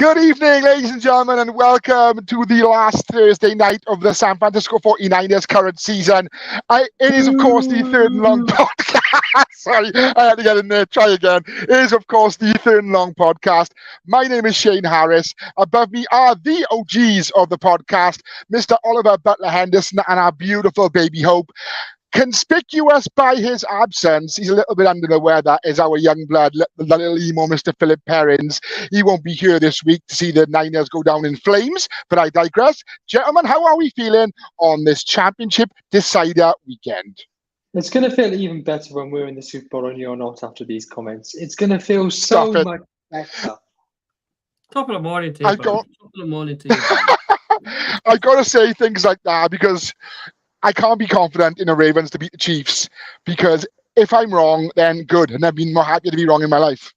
Good evening, ladies and gentlemen, and welcome to the last Thursday night of the San Francisco 49ers current season. It is, of course, the third and long podcast. Sorry, I had to get in there. Try again. It is, of course, the third and long podcast. My name is Shane Harris. Above me are the OGs of the podcast, Mr. Oliver Butler Henderson and our beautiful baby Hope. Conspicuous by his absence, he's a little bit under the weather, is our young blood, the little emo Mr. Philip Perrins. He won't be here this week to see the Niners go down in flames, but I digress. Gentlemen, how are we feeling on this championship decider weekend? It's going to feel even better when we're in the Super Bowl and you're not after these comments. It's going to feel so much better. Top of the morning to you, Top of the morning to you. I've got to say things like that because I can't be confident in the Ravens to beat the Chiefs, because if I'm wrong, then good, and I've been more happy to be wrong in my life.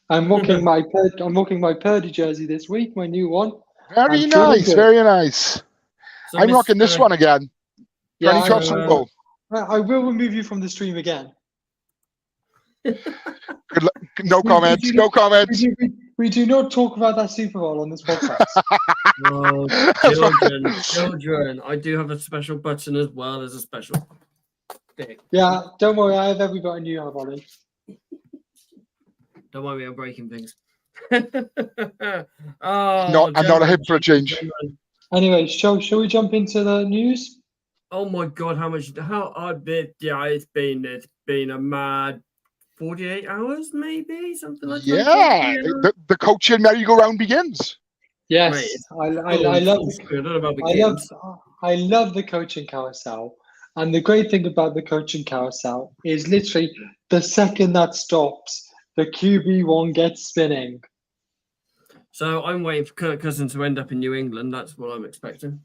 I'm rocking my Purdy jersey this week, my new one. Very nice, very nice. So I'm rocking this one again. Yeah, 2012 Super Bowl. I will remove you from the stream again. Good luck. No comments. No comments. We do not talk about that Super Bowl on this podcast. No, children. I do have a special button as well as a special thing. Yeah, don't worry. I have every button you have on it. Don't worry, I'm breaking things. I'm not a hip for a change. Anyway, shall we jump into the news? Oh my God, it's been a mad 48 hours, maybe something like that. Yeah, the coaching merry-go-round begins. Yes, mate, I love the coaching carousel, and the great thing about the coaching carousel is literally the second that stops, the QB1 gets spinning. So I'm waiting for Kirk Cousins to end up in New England. That's what I'm expecting.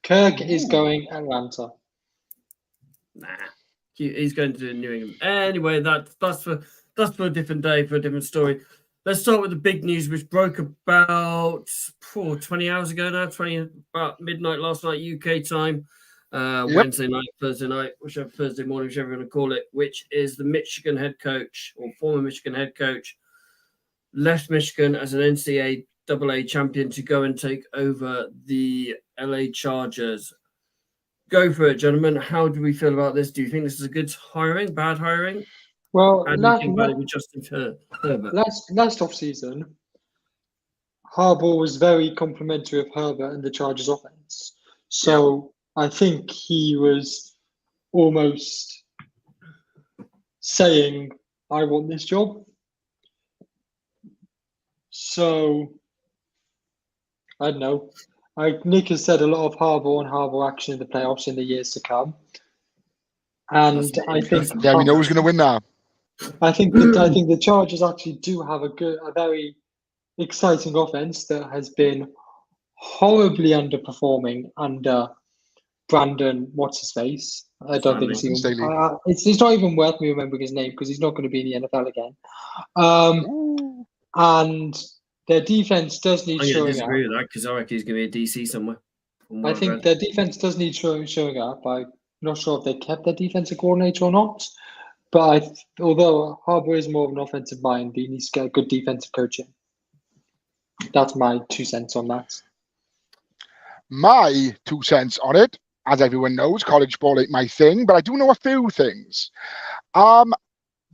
Kirk is going Atlanta. Nah. He's going to New England. Anyway, that's for a different day, for a different story. Let's start with the big news, which broke about 20 hours ago now, about midnight last night, UK time, Wednesday night, Thursday night, Thursday morning, whichever you want to call it, which is the Michigan head coach, or former Michigan head coach, left Michigan as an NCAA champion to go and take over the LA Chargers. Go for it, gentlemen. How do we feel about this? Do you think this is a good hiring, bad hiring? Well, last off season, Harbaugh was very complimentary of Herbert and the Chargers offense. So I think he was almost saying, I want this job. So I don't know. Nick has said a lot of Harbaugh action in the playoffs in the years to come, and I think we know who's going to win now. I think the Chargers actually do have a very exciting offense that has been horribly underperforming under Brandon. What's his face? I don't think it's not even worth me remembering his name because he's not going to be in the NFL again. And their defense does need showing up. I disagree with that because I reckon he's going to be a DC somewhere. I think their defense does need showing up. I'm not sure if they kept their defensive coordinator or not. But although Harbaugh is more of an offensive mind, he needs to get good defensive coaching. That's my 2 cents on that. My 2 cents on it, as everyone knows, college ball ain't my thing, but I do know a few things.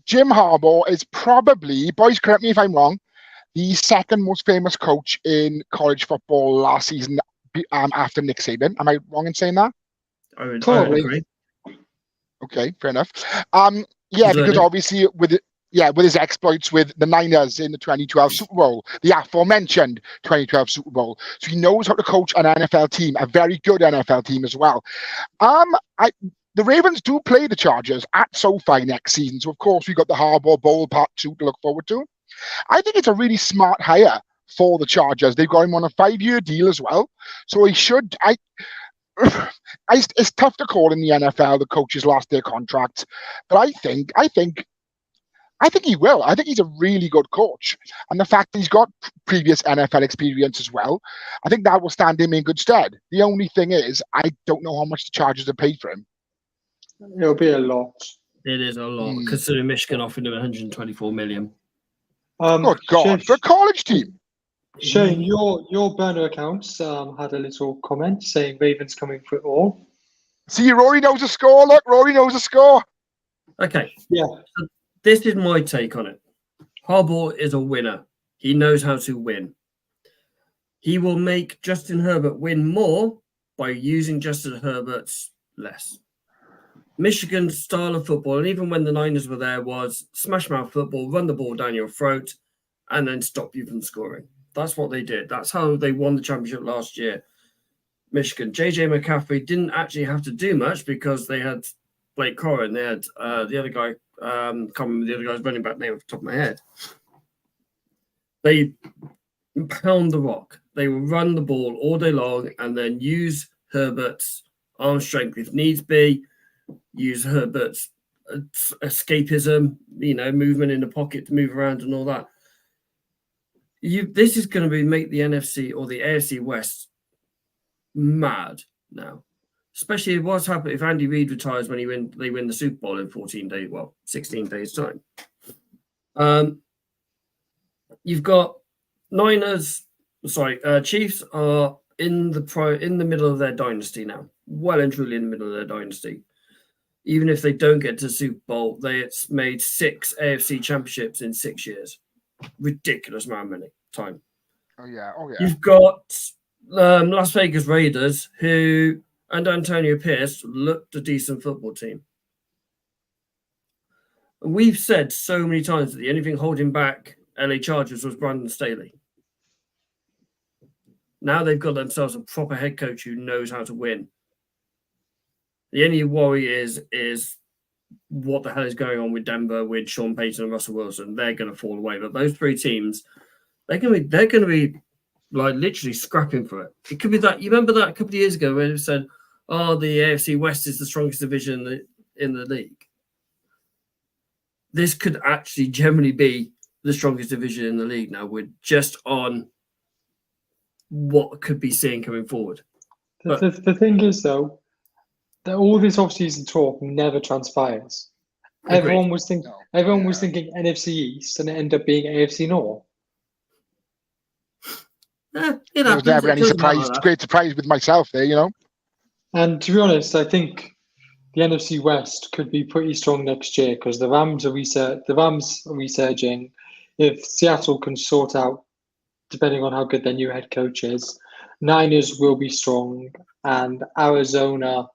Jim Harbaugh is probably, boys, correct me if I'm wrong, the second most famous coach in college football last season after Nick Saban. Am I wrong in saying that? I would agree. Okay, fair enough. Because obviously with his exploits with the Niners in the 2012 Super Bowl, the aforementioned 2012 Super Bowl. So he knows how to coach an NFL team, a very good NFL team as well. The Ravens do play the Chargers at SoFi next season. So, of course, we've got the Harbaugh Bowl Part 2 to look forward to. I think it's a really smart hire for the Chargers. They've got him on a 5-year deal as well. So he should... it's tough to call in the NFL. The coaches lost their contracts. But I think he will. I think he's a really good coach. And the fact that he's got previous NFL experience as well, I think that will stand him in good stead. The only thing is, I don't know how much the Chargers have paid for him. It'll be a lot. It is a lot, considering Michigan offered him $124 million. Good God, for a college team. Shane, your burner accounts had a little comment saying Ravens coming for it all. See, Rory knows the score. Look, Rory knows the score. Okay. Yeah. So this is my take on it. Harbaugh is a winner. He knows how to win. He will make Justin Herbert win more by using Justin Herbert's less. Michigan's style of football, and even when the Niners were there, was smash mouth football, run the ball down your throat, and then stop you from scoring. That's what they did. That's how they won the championship last year. Michigan. JJ McCaffrey didn't actually have to do much because they had Blake Corin. They had the other guy, can't remember the other guy's running back name off the top of my head. They pound the rock. They will run the ball all day long and then use Herbert's arm strength if needs be, use Herbert's escapism, movement in the pocket to move around and all that. This is going to make the NFC or the AFC West mad now, especially what's happened if Andy Reid retires when they win the Super Bowl in 16 days time. You've got Chiefs are in the middle of their dynasty now, well and truly in the middle of their dynasty. Even if they don't get to the Super Bowl, it's made 6 AFC championships in 6 years. Ridiculous amount of time. Oh yeah. You've got Las Vegas Raiders, who and Antonio Pierce looked a decent football team. We've said so many times that the only thing holding back LA Chargers was Brandon Staley. Now they've got themselves a proper head coach who knows how to win. The only worry is what the hell is going on with Denver, with Sean Payton and Russell Wilson. They're going to fall away. But those 3 teams, they're going to be like literally scrapping for it. It could be that. You remember that a couple of years ago when it said, "Oh, the AFC West is the strongest division in the league." This could actually generally be the strongest division in the league now. We're just on what could be seen coming forward. The thing is, though, that all this off-season talk never transpires. Everyone was thinking NFC East, and it ended up being AFC North. It was never any surprise. Great surprise with myself there, And to be honest, I think the NFC West could be pretty strong next year because the Rams are resurging. If Seattle can sort out, depending on how good their new head coach is, Niners will be strong, and Arizona,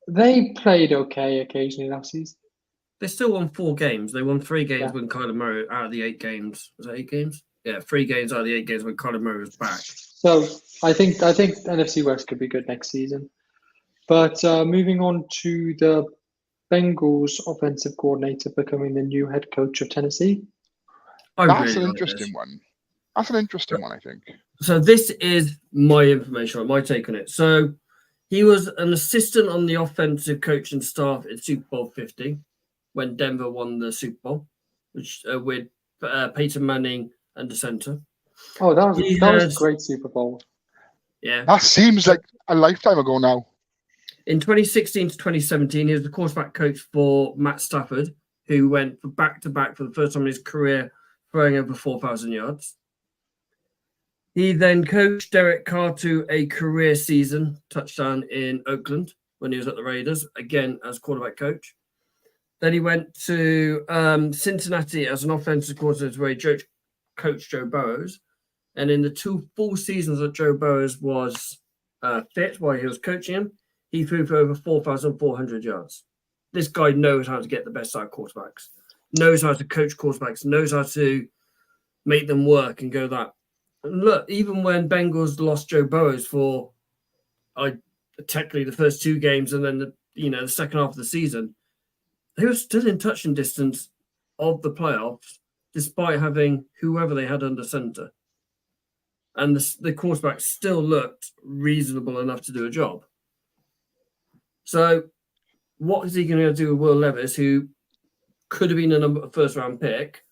they played okay occasionally last season. They still won 4 games. They won 3 games when Kyler Murray out of the 8 games. Was that 8 games? Yeah, 3 games out of the 8 games when Kyler Murray was back. So I think NFC West could be good next season. But moving on to the Bengals offensive coordinator becoming the new head coach of Tennessee. That's an interesting one. That's an interesting one, I think. So this is my information, my take on it. So he was an assistant on the offensive coaching staff at Super Bowl 50 when Denver won the Super Bowl, which with Peyton Manning under center. Oh, that was a great Super Bowl. Yeah. That seems like a lifetime ago now. In 2016 to 2017, he was the quarterback coach for Matt Stafford, who went back-to-back for the first time in his career, throwing over 4,000 yards. He then coached Derek Carr to a career season touchdown in Oakland when he was at the Raiders, again as quarterback coach. Then he went to Cincinnati as an offensive coordinator where he coached Joe Burrows. And in the 2 full seasons that Joe Burrows was fit while he was coaching him, he threw for over 4,400 yards. This guy knows how to get the best out of quarterbacks, knows how to coach quarterbacks, knows how to make them work and go that. And look, even when Bengals lost Joe Burrows for technically the first 2 games and then the second half of the season, they were still in touching distance of the playoffs, despite having whoever they had under center. And the quarterback still looked reasonable enough to do a job. So what is he going to do with Will Levis, who could have been a first-round pick,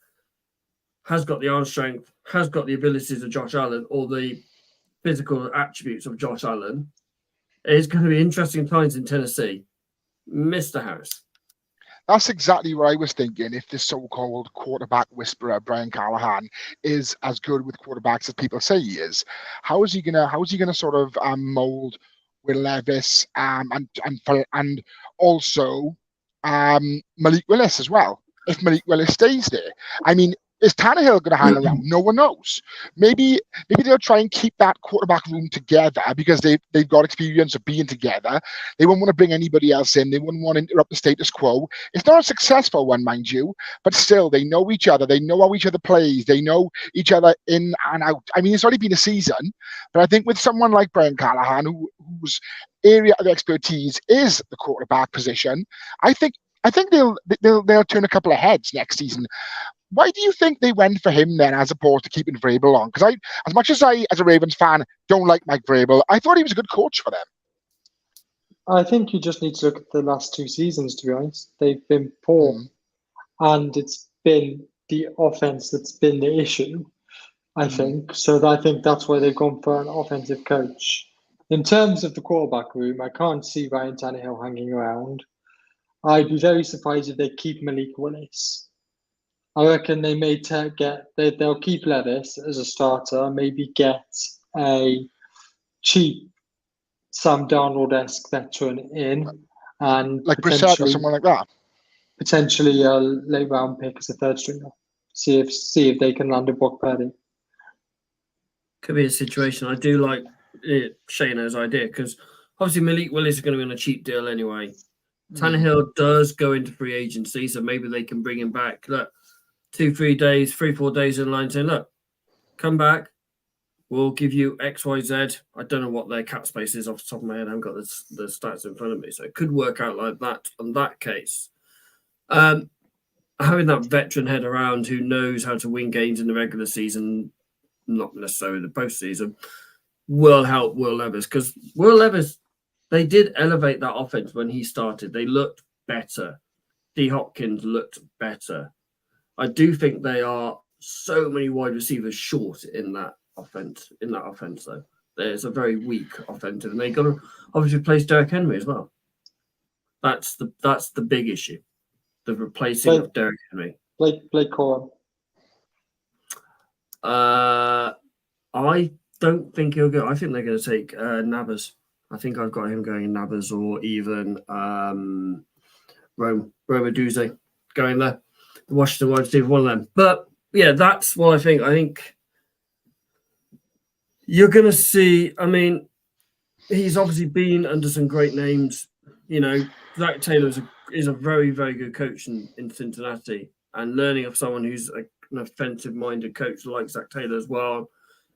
has got the arm strength, has got the abilities of Josh Allen or the physical attributes of Josh Allen? It's going to be interesting times in Tennessee. Mr. Harris. That's exactly what I was thinking. If this so-called quarterback whisperer Brian Callahan is as good with quarterbacks as people say he is, how is he gonna sort of mold Will Levis and also Malik Willis as well? If Malik Willis stays there, I mean, is Tannehill going to hang around? No one knows. Maybe they'll try and keep that quarterback room together because they've got experience of being together. They won't want to bring anybody else in. They wouldn't want to interrupt the status quo. It's not a successful one, mind you, but still, they know each other. They know how each other plays. They know each other in and out. I mean, it's already been a season, but I think with someone like Brian Callahan, whose area of expertise is the quarterback position, I think they'll turn a couple of heads next season. Why do you think they went for him then, as opposed to keeping Vrabel on? Because as much as I, as a Ravens fan, don't like Mike Vrabel, I thought he was a good coach for them. I think you just need to look at the last 2 seasons, to be honest. They've been poor, and it's been the offense that's been the issue, I think. So I think that's why they've gone for an offensive coach. In terms of the quarterback room, I can't see Ryan Tannehill hanging around. I'd be very surprised if they keep Malik Willis. I reckon they may they'll keep Levis as a starter, maybe get a cheap Sam Darnold-esque veteran in, and like Brissett or someone like that. Potentially a late round pick as a third stringer. See if they can land a Brock Purdy. Could be a situation. I do like Shano's idea because obviously Malik Willis is going to be on a cheap deal anyway. Tannehill does go into free agency, so maybe they can bring him back. Look, 3-4 days in line saying, look, come back. We'll give you X, Y, Z. I don't know what their cap space is off the top of my head. I haven't got the stats in front of me. So it could work out like that on that case. Having that veteran head around who knows how to win games in the regular season, not necessarily the postseason, will help Will Levis. Because Will Levis, they did elevate that offense when he started. They looked better. D. Hopkins looked better. I do think they are so many wide receivers short in that offense. Though, there's a very weak offensive, and they got to obviously replace Derrick Henry as well. That's the big issue, the replacing of Derrick Henry. Blake Corum. I don't think he'll go. I think they're going to take Nabers. I think I've got him going in Nabers or even Rome Odunze going there. The Washington wide receiver, one of them. But yeah, that's what I think. I think you're going to see. I mean, he's obviously been under some great names. You know, Zach Taylor is a very, very good coach in Cincinnati, and learning of someone who's an offensive-minded coach like Zach Taylor as well,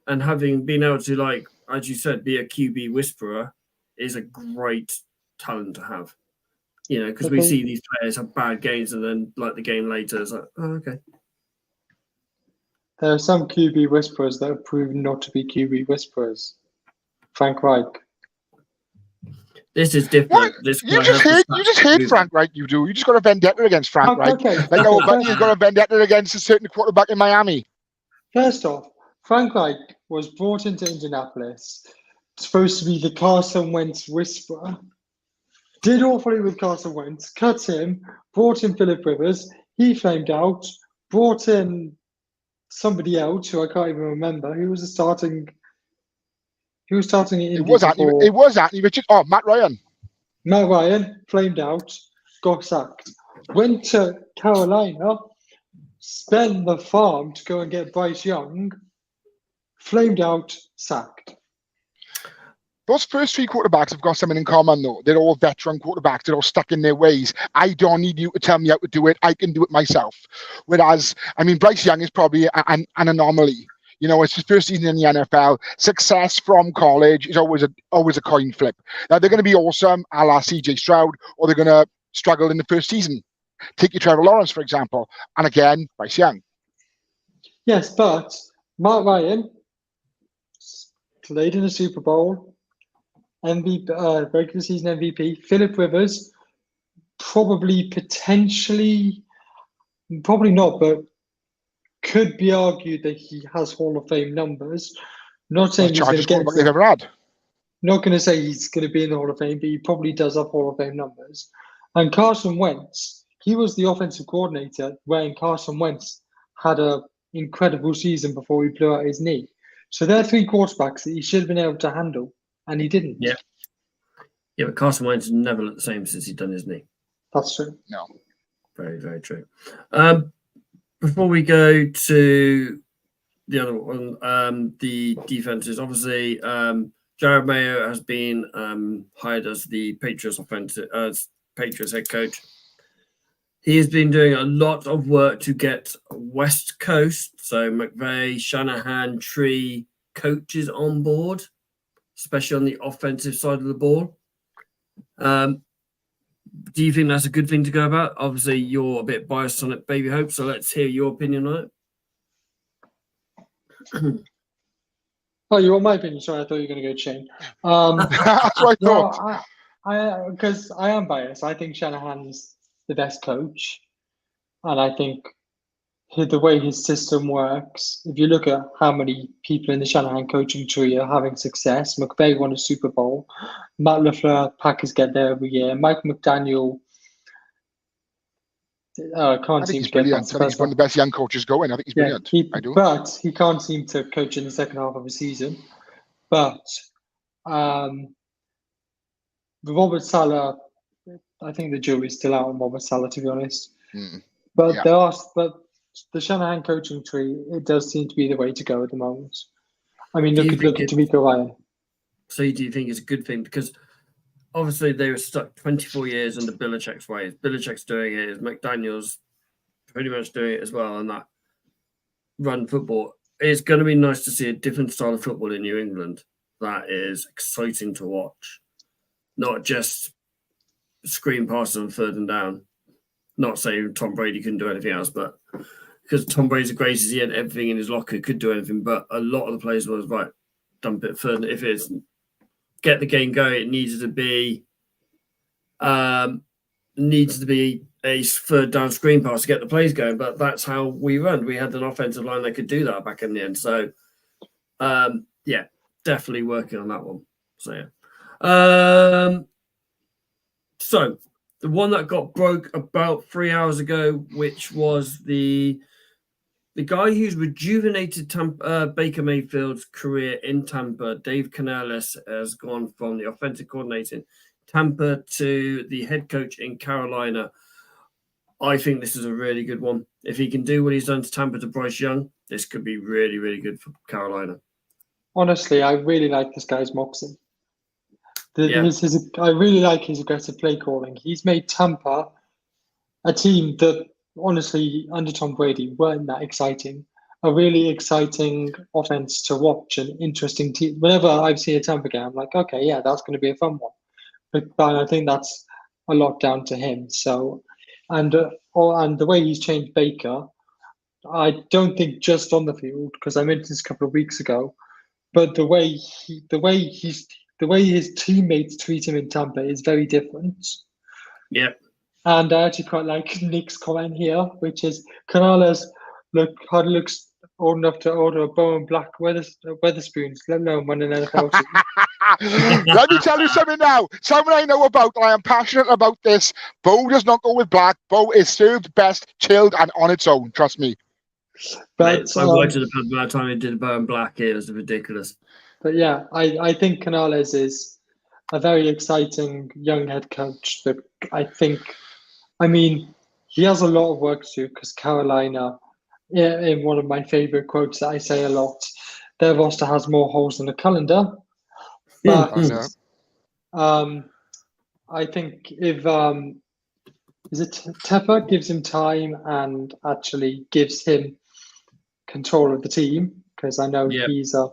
and having been able to, like, as you said, be a QB whisperer is a great talent to have. You know, because we see these players have bad games and then, like, the game later, it's like, oh, okay. There are some QB whisperers that have proven not to be QB whisperers. Frank Reich. This is different. You just hate Frank Reich, you do. You just got a vendetta against Frank Reich. Okay. Like our buddy's got a vendetta against a certain quarterback in Miami. First off, Frank Reich was brought into Indianapolis, supposed to be the Carson Wentz whisperer. Did awfully with Carson Wentz, cut him, brought in Phillip Rivers. He flamed out, brought in somebody else who I can't even remember. Who was starting? He was starting in Indy. It was Anthony Richard. Oh, Matt Ryan. Matt Ryan flamed out, got sacked. Went to Carolina, spent the farm to go and get Bryce Young, flamed out, sacked. Those first 3 quarterbacks have got something in common, though. They're all veteran quarterbacks. They're all stuck in their ways. I don't need you to tell me how to do it. I can do it myself. Whereas, I mean, Bryce Young is probably an anomaly. You know, it's his first season in the NFL. Success from college is always a coin flip. Now, they're going to be awesome, a la CJ Stroud, or they're going to struggle in the first season. Take your Trevor Lawrence, for example. And again, Bryce Young. Yes, but Matt Ryan played in the Super Bowl. MVP, regular season MVP. Phillip Rivers, probably not, but could be argued that he has Hall of Fame numbers. Not saying he's going to get. They've ever had. Not going to say he's going to be in the Hall of Fame, but he probably does have Hall of Fame numbers. And Carson Wentz, he was the offensive coordinator when Carson Wentz had a incredible season before he blew out his knee. So there are 3 quarterbacks that he should have been able to handle, and he didn't. Yeah. Yeah, but Carson Wentz never looked the same since he'd done his knee. That's true. No. Very, very true. Before we go to the other one, the defenses, obviously, Jared Mayo has been hired as the Patriots Patriots head coach. He has been doing a lot of work to get West Coast, so McVay, Shanahan, Tree coaches on board, especially on the offensive side of the ball. Do you think that's a good thing to go about? Obviously, you're a bit biased on it, Baby Hope, so let's hear your opinion on it. Oh, you want my opinion? Sorry, I thought you were going to go Shane. That's what I thought. No, because I am biased. I think Shanahan's the best coach, and I think the way his system works, if you look at how many people in the Shanahan coaching tree are having success, McVay won a Super Bowl, Matt LaFleur, Packers get there every year, Mike McDaniel can't I think seem he's to get brilliant. past I think he's one of the best young coaches going. I think he's brilliant. I do. But he can't seem to coach in the second half of a season. But Robert Saleh, I think the jury's still out on Robert Saleh, to be honest. But Yeah. but the Shanahan coaching tree, it does seem to be the way to go at the moment. I mean, look at D'Amico Ryan. So do you think it's a good thing? Because obviously they were stuck 24 years under Belichick's ways. Belichick's doing it. McDaniel's pretty much doing it as well. And that run football. It's going to be nice to see a different style of football in New England that is exciting to watch. Not just screen passes on 3rd and down. Not saying Tom Brady couldn't do anything else, but because Tom Brady's the greatest, he had everything in his locker, could do anything. But a lot of the players was right, dump it further. If it's get the game going, it needs to be a 3rd down screen pass to get the plays going. But that's how we run. We had an offensive line that could do that back in the end. So yeah, definitely working on that one. So yeah. So the one that got broke about 3 hours ago, which was the guy who's rejuvenated Baker Mayfield's career in Tampa, Dave Canales, has gone from the offensive coordinator in Tampa to the head coach in Carolina. I think this is a really good one. If he can do what he's done to Tampa to Bryce Young, this could be really, really good for Carolina. Honestly, I really like this guy's moxie. I really like his aggressive play calling. He's made Tampa a team that, honestly, under Tom Brady, weren't that exciting. A really exciting offense to watch, an interesting team. Whenever I've seen a Tampa game, I'm like, okay, yeah, that's going to be a fun one. But I think that's a lot down to him. So, and the way he's changed Baker, I don't think just on the field, because I mentioned this a couple of weeks ago, but the way his teammates treat him in Tampa is very different. Yep. And I actually quite like Nick's comment here, which is Canales looks old enough to order a Bowen Black Weatherspoons, let alone win an NFL team. Let me tell you something now. Something I know about, and I am passionate about this. Bo does not go with black. Bo is served best, chilled, and on its own. Trust me. But I watched it by the time he did Bowen Black. It was ridiculous. But yeah, I think Canales is a very exciting young head coach that he has a lot of work to do because Carolina, in one of my favorite quotes that I say a lot, their roster has more holes than a calendar. But I think if Tepper gives him time and actually gives him control of the team, because I know he's an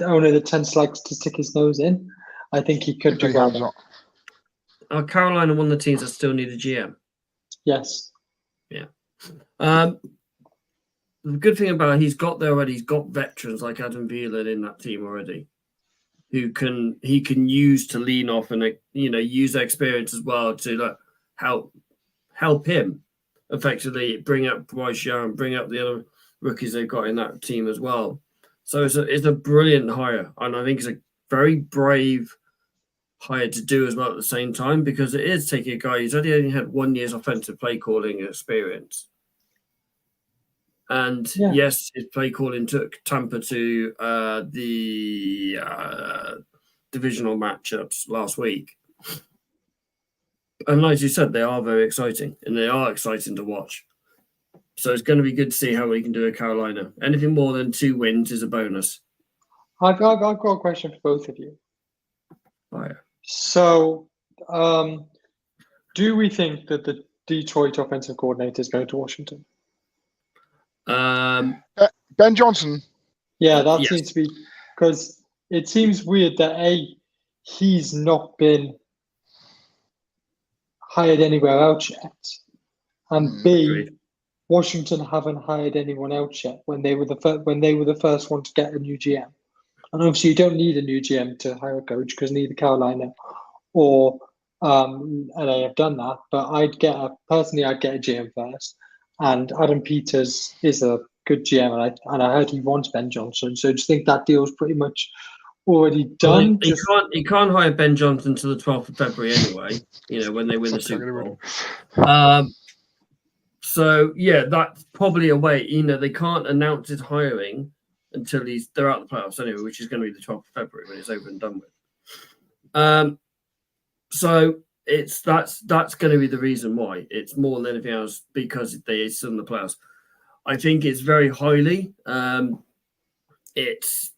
owner that tends to likes to stick his nose in. I think he could do well. Carolina, one of the teams that still need a GM. Yes. Yeah. The good thing about it, he's got there already. He's got veterans like Adam Thielen in that team already, who he can use to lean off and use their experience as well to help him effectively bring up Bryce Young, bring up the other rookies they've got in that team as well. So it's a brilliant hire, and I think it's a very brave hired to do as well at the same time, because it is taking a guy who's only had 1 year's offensive play calling experience. And yes, his play calling took Tampa to the divisional matchups last week. And like you said, they are very exciting, and they are exciting to watch. So it's going to be good to see how we can do at Carolina. Anything more than 2 wins is a bonus. I've got a question for both of you. Oh, yeah. So, do we think that the Detroit offensive coordinator is going to Washington? Ben Johnson. Yeah, that seems to be, because it seems weird that he's not been hired anywhere else yet, and B, agreed. Washington haven't hired anyone else yet when they were the first one to get a new GM. And obviously, you don't need a new GM to hire a coach, because neither Carolina or LA have done that. But I'd get a GM first, and Adam Peters is a good GM, and I heard he wants Ben Johnson. So I just think that deal's pretty much already done. He can't hire Ben Johnson until the 12th of February anyway. When they win the Super Bowl. So yeah, that's probably a way. They can't announce his hiring until they're out of the playoffs anyway, which is going to be the 12th of February when it's over and done with. So that's going to be the reason why. It's more than anything else because they're still in the playoffs. I think it's very highly. It's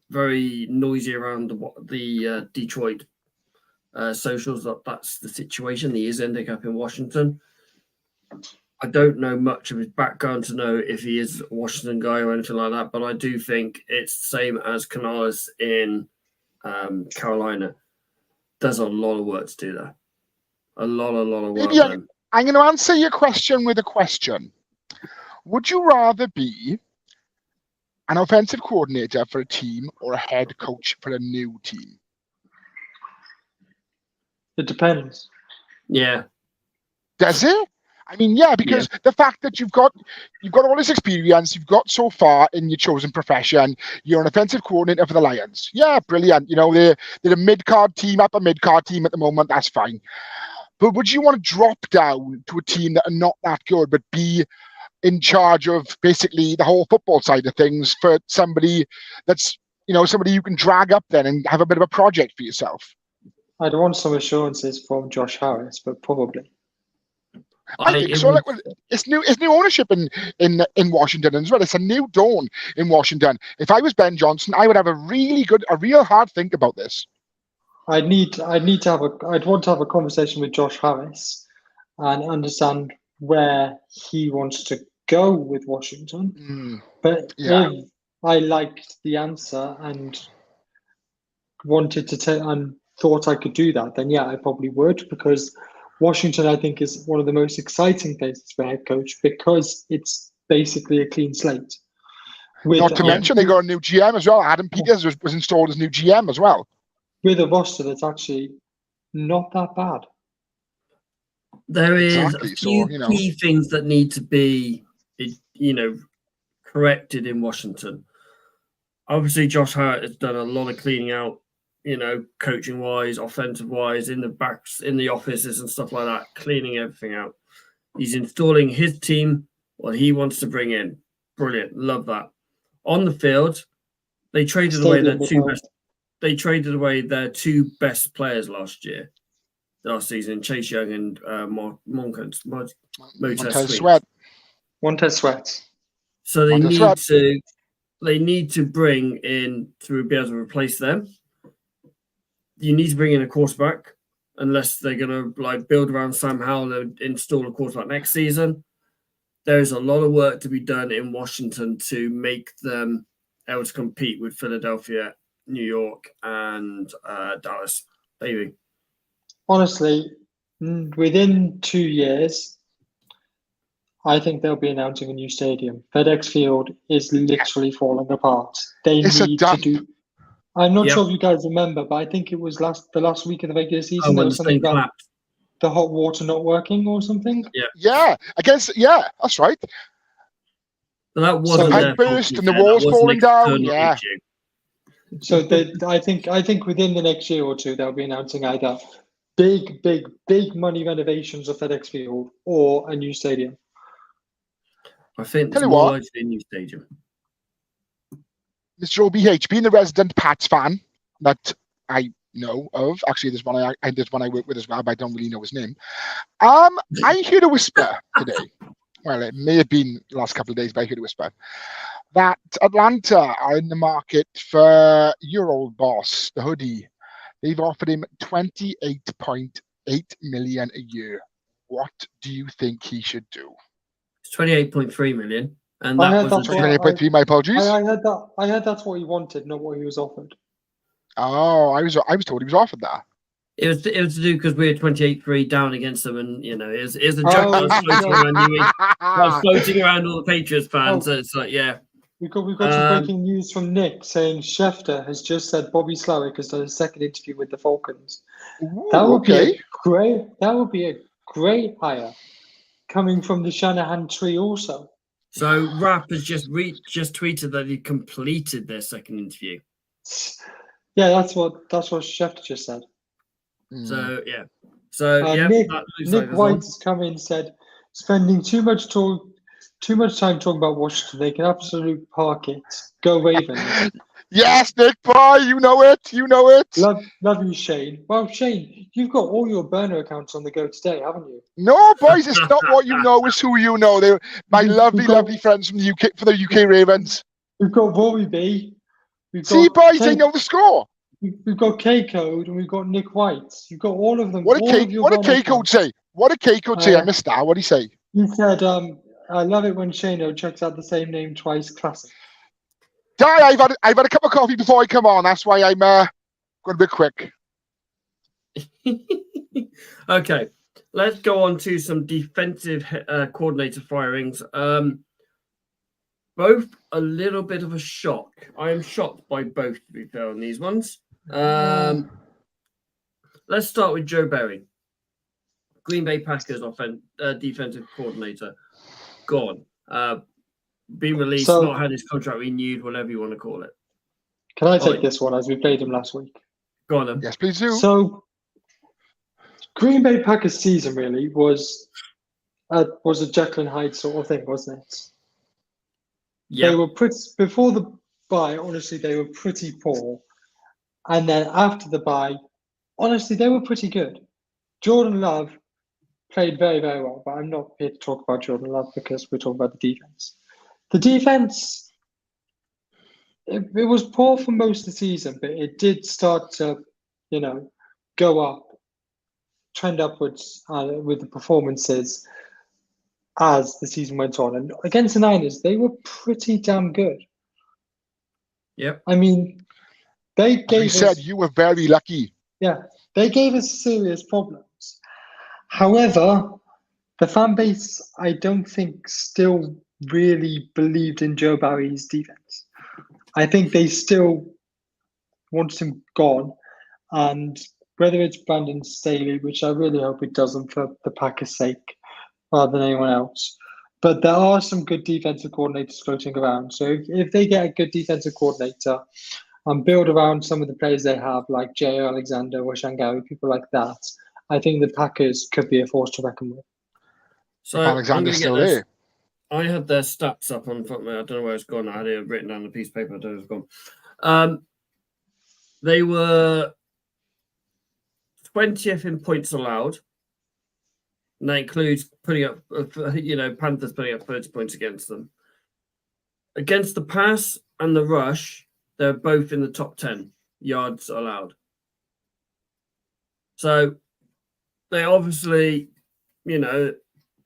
very noisy around the Detroit socials. That's the situation. He is ending up in Washington. I don't know much of his background to know if he is a Washington guy or anything like that, but I do think it's the same as Canales in Carolina. There's a lot of work to do there. A lot of work. Yeah, I'm going to answer your question with a question. Would you rather be an offensive coordinator for a team or a head coach for a new team? It depends. Yeah. Does it? I mean, yeah, because the fact that you've got all this experience, you've got so far in your chosen profession, you're an offensive coordinator for the Lions. Yeah, brilliant. They're a mid-card team, upper mid-card team at the moment. That's fine. But would you want to drop down to a team that are not that good, but be in charge of basically the whole football side of things for somebody that's, somebody you can drag up then and have a bit of a project for yourself? I'd want some assurances from Josh Harris, but probably. I think so. It's new ownership in Washington as well. It's a new dawn in Washington. If I was Ben Johnson, I would have a real hard think about this. I'd want to have a conversation with Josh Harris and understand where he wants to go with Washington. But if I liked the answer and wanted to and thought I could do that, then yeah, I probably would, because Washington, I think, is one of the most exciting places for a head coach because it's basically a clean slate. Not to mention they got a new GM as well. Adam Peters was installed as new GM as well. With a roster that's actually not that bad. There is a few key things that need to be, corrected in Washington. Obviously, Josh Hart has done a lot of cleaning out, coaching wise, offensive wise, in the backs, in the offices and stuff like that, cleaning everything out. He's installing his team, what he wants to bring in. Brilliant. Love that. On the field, they traded away their two best players last season, Chase Young and Montez Sweat. Montez Sweat. So they need to bring in to be able to replace them. You need to bring in a quarterback, unless they're going to build around Sam Howell and install a quarterback next season. There's a lot of work to be done in Washington to make them able to compete with Philadelphia, New York, and Dallas. Baby. Honestly, within 2 years, I think they'll be announcing a new stadium. FedEx Field is literally falling apart. I'm not sure if you guys remember, but I think it was the last week of the regular season. There was something about the hot water not working or something. Yeah. I guess. Yeah, that's right. So that wasn't the pipe burst and the walls falling down. Yeah. So I think within the next year or two they'll be announcing either big money renovations of FedEx Field or a new stadium. I think Tell it's you more what. likely a new stadium. Mr. OBH, being the resident Pats fan that I know of, actually there's one I work with as well, but I don't really know his name. I heard a whisper today. Well, it may have been the last couple of days, but I heard a whisper that Atlanta are in the market for your old boss, the hoodie. They've offered him $28.8 million a year. What do you think he should do? It's 28.3 million, and I that heard was that's what 28.3. My apologies. I heard that. I heard that's what he wanted, not what he was offered. Oh, I was told he was offered that. it was to do because we were 28-3 down against them, and it was a joke Oh, that was floating no. around Newey. That was floating around all the Patriots fans. Oh. So it's like, yeah. We've got some breaking news from Nick saying Schefter has just said Bobby Slowick has done a second interview with the Falcons. Ooh, That would okay. be a great hire coming from the Shanahan tree also. So Rapp has just tweeted that he completed their second interview. Yeah, that's what Schefter just said. So yeah. So yeah, Nick that looks like there's White one. has come in and said, spending too much time talking about Washington, they can absolutely park it. Go Ravens. Yes, Nick boy, you know it. You know it. Love you, Shane. Well, Shane, you've got all your burner accounts on the go today, haven't you? No, boys, it's not what you know, it's who you know. They're my lovely friends from the UK for the UK Ravens. We've got Rory B. See, boys, they know the score. We've got K Code and we've got Nick White. You've got all of them. What did K Code say? What did K Code say? I missed that. What did he say? He said, I love it when Shano checks out the same name twice. Classic. I've had a cup of coffee before I come on. That's why I'm going a bit quick. Okay, let's go on to some defensive coordinator firings. Both a little bit of a shock. I am shocked by both, to be fair, on these ones. Let's start with Joe Barry, Green Bay Packers defensive coordinator. Gone. Been released, not had his contract renewed, whatever you want to call it. Can I take this one as we played him last week? Go on then. Yes, please do. So, Green Bay Packers season really was a Jekyll and Hyde sort of thing, wasn't it? Yeah. They were before the bye. Honestly, they were pretty poor, and then after the bye, honestly, they were pretty good. Jordan Love played very, very well, but I'm not here to talk about Jordan Love because we're talking about the defense. The defense, it was poor for most of the season, but it did start to, go up, trend upwards with the performances as the season went on. And against the Niners, they were pretty damn good. Yep. I mean, they gave us... You said you were very lucky. Yeah, they gave us serious problems. However, the fan base, I don't think, still really believed in Joe Barry's defense. I think they still wanted him gone. And whether it's Brandon Staley, which I really hope it doesn't for the Packers' sake, rather than anyone else. But there are some good defensive coordinators floating around. So if they get a good defensive coordinator and build around some of the players they have, like Jay Alexander or Shanghai, people like that, I think the Packers could be a force to reckon with. So Alexander's still there. I had their stats up on front of me. I don't know where it's gone. I had it written down on a piece of paper. I don't know where it's gone. They were 20th in points allowed. And that includes putting up, Panthers putting up 30 points against them. Against the pass and the rush, they're both in the top 10 yards allowed. So they obviously,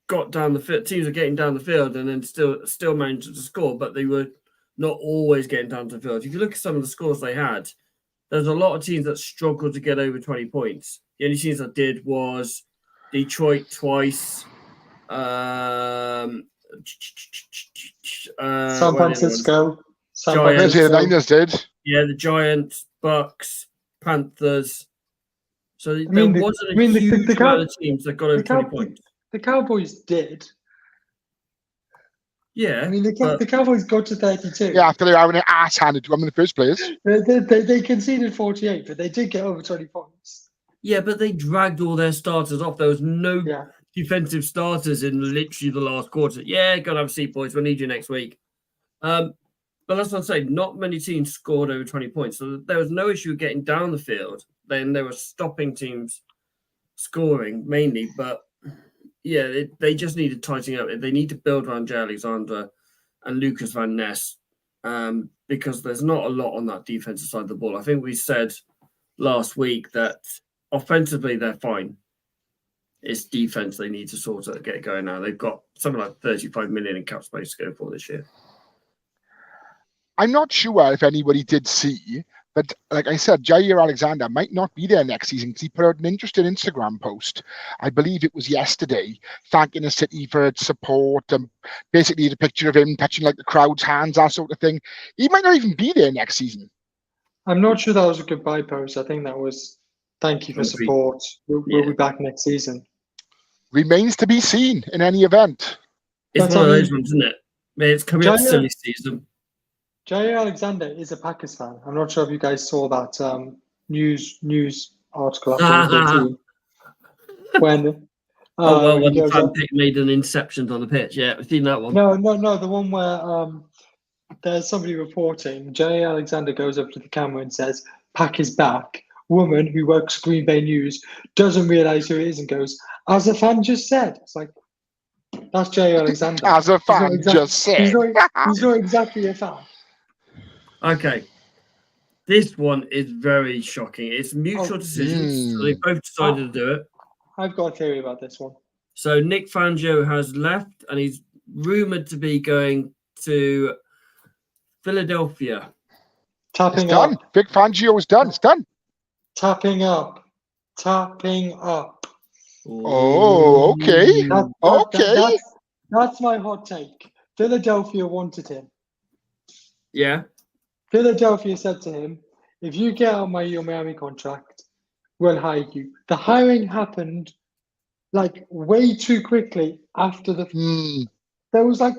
got down the field. Teams are getting down the field and then still managed to score, but they were not always getting down to the field. If you look at some of the scores they had, there's a lot of teams that struggled to get over 20 points. The only teams that did was Detroit twice. San Francisco. Giants. The Niners did. Yeah, the Giants, Bucks, Panthers. So there wasn't a huge amount of teams that got over 20 points. The Cowboys did. Yeah. I mean, the Cowboys got to 32. Yeah, after they were having an ass handed to them in the first place. They conceded 48, but they did get over 20 points. Yeah, but they dragged all their starters off. There was no Yeah. defensive starters in literally the last quarter. Yeah, gotta have a seat, boys. We'll need you next week. But that's what I'm saying. Not many teams scored over 20 points. So there was no issue getting down the field. Then they were stopping teams scoring mainly. But yeah, they just needed tightening up. They need to build around Jay Alexander and Lucas Van Ness because there's not a lot on that defensive side of the ball. I think we said last week that offensively they're fine. It's defense they need to sort of get going now. They've got something like 35 million in cap space to go for this year. I'm not sure if anybody did see, but like I said, Jair Alexander might not be there next season because he put out an interesting Instagram post. I believe it was yesterday, thanking the city for its support and basically the picture of him touching like the crowd's hands, that sort of thing. He might not even be there next season. I'm not sure that was a goodbye post. I think that was thank you for support. We'll be back next season. Remains to be seen in any event. It's one of those ones, isn't it? It's coming up silly season. Jair Alexander is a Packers fan. I'm not sure if you guys saw that news article after when when the fan pick made an inception on the pitch. Yeah, we've seen that one. No, the one where there's somebody reporting. Jair Alexander goes up to the camera and says, "Pack is back." Woman who works Green Bay News doesn't realize who it is and goes, "As a fan just said." It's like, that's Jair Alexander. As a fan just said. He's not exactly a fan. Okay. This one is very shocking. It's mutual decisions. So they both decided to do it. I've got a theory about this one. So Nick Fangio has left and he's rumored to be going to Philadelphia. Tapping up. Done. Big Fangio is done. It's done. Tapping up. Oh, okay. That's my hot take. Philadelphia wanted him. Yeah. Philadelphia said to him, if you get out your Miami contract, we'll hire you. The hiring happened like way too quickly after there was like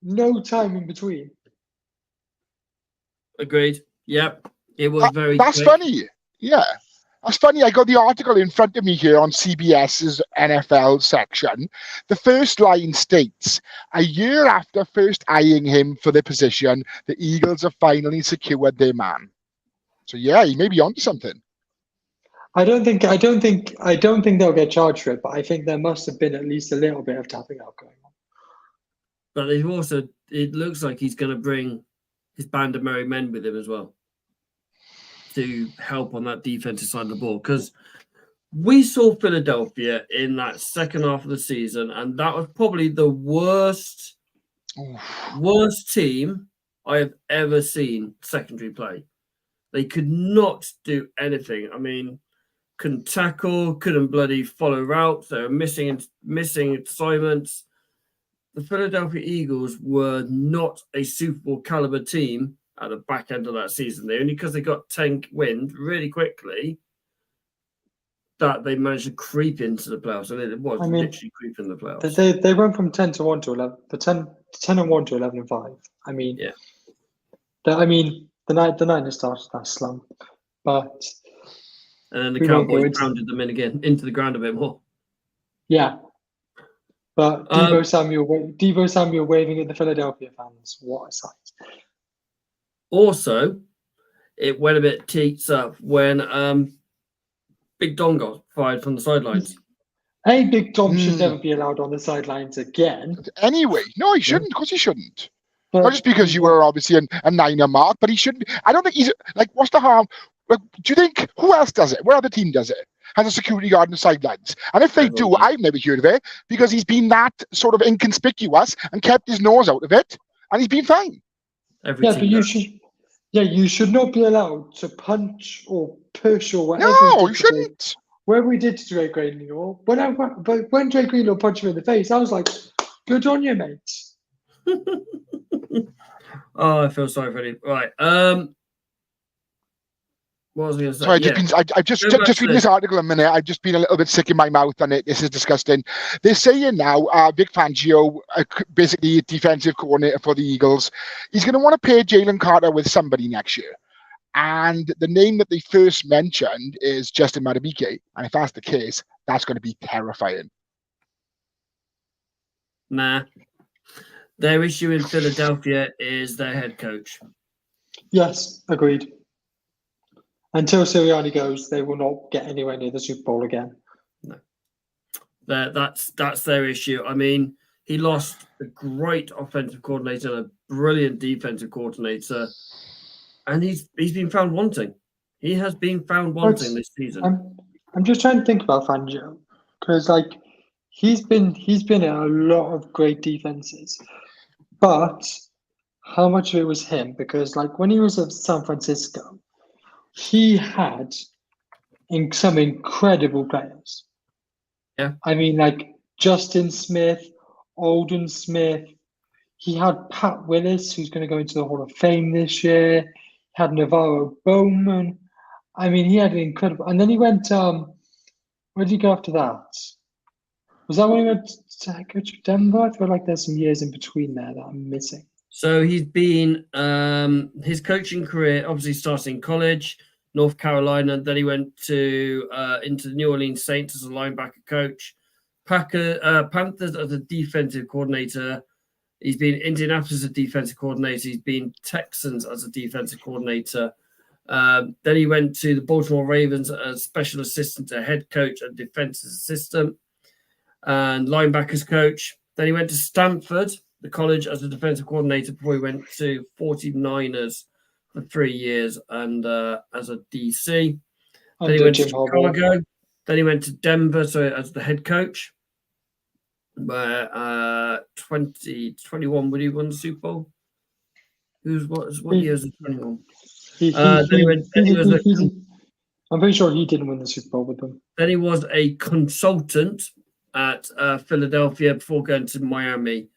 no time in between. Agreed. Yep. It was That's quick. Funny. Yeah. That's funny. I got the article in front of me here on CBS's NFL section. The first line states, a year after first eyeing him for the position, the Eagles have finally secured their man. So yeah, he may be onto something. I don't think they'll get charged for it, but I think there must have been at least a little bit of tapping out going on. But they've also, it looks like he's going to bring his band of merry men with him as well to help on that defensive side of the ball, because we saw Philadelphia in that second half of the season, and that was probably the worst team I have ever seen secondary play. They could not do anything. I mean, couldn't tackle, couldn't bloody follow routes. They were missing assignments. The Philadelphia Eagles were not a Super Bowl caliber team at the back end of that season. They only because they got 10 wins really quickly that they managed to creep into the playoffs. And it was literally creeping the playoffs. They went from 10-1 to 11, 10-1 to 11-5. I mean, yeah. The Niners started that slump, but and then the Cowboys pounded them in again into the ground a bit more. Yeah, but Deebo Samuel waving at the Philadelphia fans. What a sight! Also, it went a bit teats up when Big Dom got fired from the sidelines. Big Dom should never be allowed on the sidelines again. Anyway, no, he shouldn't. Of course, he shouldn't. Not just because you were obviously a Niner mark, but he shouldn't. I don't think he's like, what's the harm? Like, do you think who else does it? What other team does it? Has a security guard on the sidelines? And if they do, I've never heard of it because he's been that sort of inconspicuous and kept his nose out of it, and he's been fine. You should not be allowed to punch or push or whatever. No, you shouldn't. Whatever we did to Dre Greenlaw, when Dre Greenlaw punched him in the face, I was like, "Good on you, mate." Oh, I feel sorry for him. Right. What was I going to say? Sorry, Yeah. I've just Go back just to reading this article a minute. I've just been a little bit sick in my mouth, and this is disgusting. They're saying now, Vic Fangio, basically defensive coordinator for the Eagles, he's going to want to pair Jalen Carter with somebody next year. And the name that they first mentioned is Justin Madubuike. And if that's the case, that's going to be terrifying. Nah. Their issue in Philadelphia is their head coach. Yes, agreed. Until Sirianni goes, they will not get anywhere near the Super Bowl again. No. That's their issue. I mean, he lost a great offensive coordinator, a brilliant defensive coordinator, and he's been found wanting. He has been found wanting this season. I'm just trying to think about Fangio, because he's been in a lot of great defenses, but how much of it was him? Because when he was at San Francisco, he had some incredible players. Yeah. I mean, Justin Smith, Alden Smith. He had Pat Willis, who's going to go into the Hall of Fame this year. He had Navarro Bowman. I mean, he had an incredible. And then he went. Where did he go after that? Was that when he went to head coach of Denver? I feel like there's some years in between there that I'm missing. So he's been his coaching career obviously started in college, North Carolina. Then he went to into the New Orleans Saints as a linebacker coach, Panthers as a defensive coordinator. He's been Indianapolis as a defensive coordinator. He's been Texans as a defensive coordinator. Then he went to the Baltimore Ravens as special assistant to head coach and defensive assistant and linebackers coach. Then he went to Stanford, the college, as a defensive coordinator before he went to 49ers for 3 years and as a DC. Then he went to Chicago. Then he went to Denver, as the head coach. Where 2021 would he won the Super Bowl? What year is it? 21? I'm pretty sure he didn't win the Super Bowl with them. Then he was a consultant at Philadelphia before going to Miami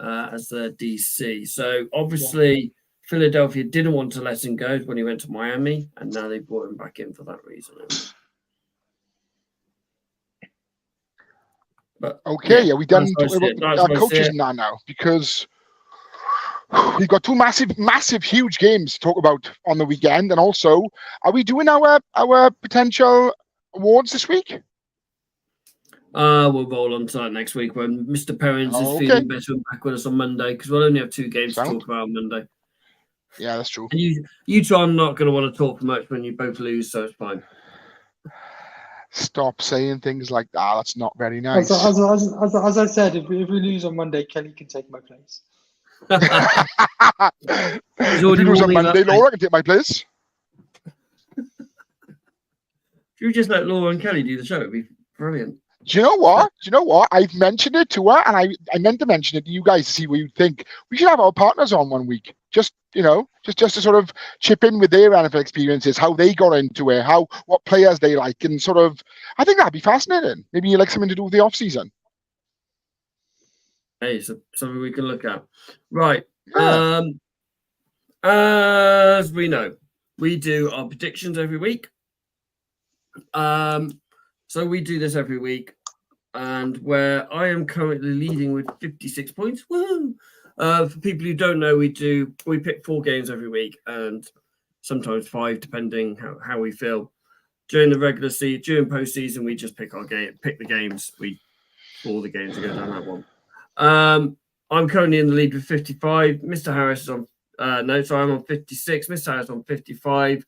as the DC. So obviously Philadelphia didn't want to let him go when he went to Miami, and now they brought him back in for that reason. But okay, we done our coaches now because we've got two massive, huge games to talk about on the weekend, and also, are we doing our potential awards this week? We'll roll on to that next week when Mr. Perrins is feeling better and back with us on Monday, because we'll only have 2 games to talk about on Monday. Yeah, that's true. And you two are not going to want to talk much when you both lose, so it's fine. Stop saying things like that. That's not very nice. As I said, if we lose on Monday, Kelly can take my place. If you lose on Monday, Laura can take my place. If you just let Laura and Kelly do the show, it'd be brilliant. Do you know what? I've mentioned it to her, and I meant to mention it to you guys to see what you think. We should have our partners on one week. Just to sort of chip in with their NFL experiences, how they got into it, what players they like, and sort of, I think that'd be fascinating. Maybe you like something to do with the off season. Hey, so something we can look at, right? Yeah. As we know, we do our predictions every week. So we do this every week, and where I am currently leading with 56 points. Woo! For people who don't know, we pick 4 games every week, and sometimes 5, depending how we feel. During the regular season, during postseason, we just pick the games. All the games that go down that one. I'm currently in the lead with 55. Mr. Harris is on. I'm on 56. Mr. Harris on 55.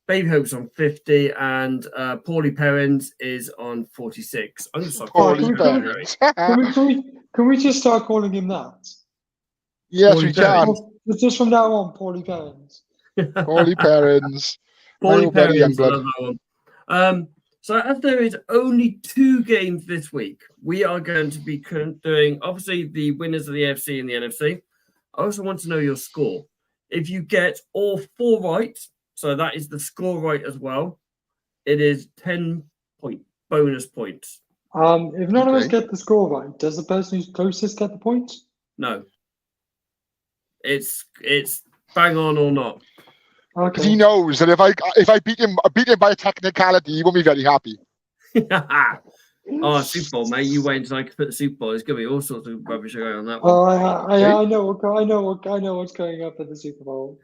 Baby Hope's on 50, and Paulie Perrins is on 46. I'm just Can we just start calling him that? Yes, we can. Just from now on, Paulie Perrins. Paulie Perrins. Paulie Perrins. I love that one. So as there is only 2 games this week, we are going to be doing, obviously, the winners of the AFC and the NFC. I also want to know your score. If you get all 4 right, so that is the score right as well, it is 10 bonus points. If none of us get the score right, does the person who's closest get the points? No. It's bang on or not. Because he Okay. knows that if I beat him by a technicality, he won't be very happy. Oh, Super Bowl, mate! You wait until I can put the Super Bowl. There's gonna be all sorts of rubbish going on that Oh, one. I know what's going up at the Super Bowl.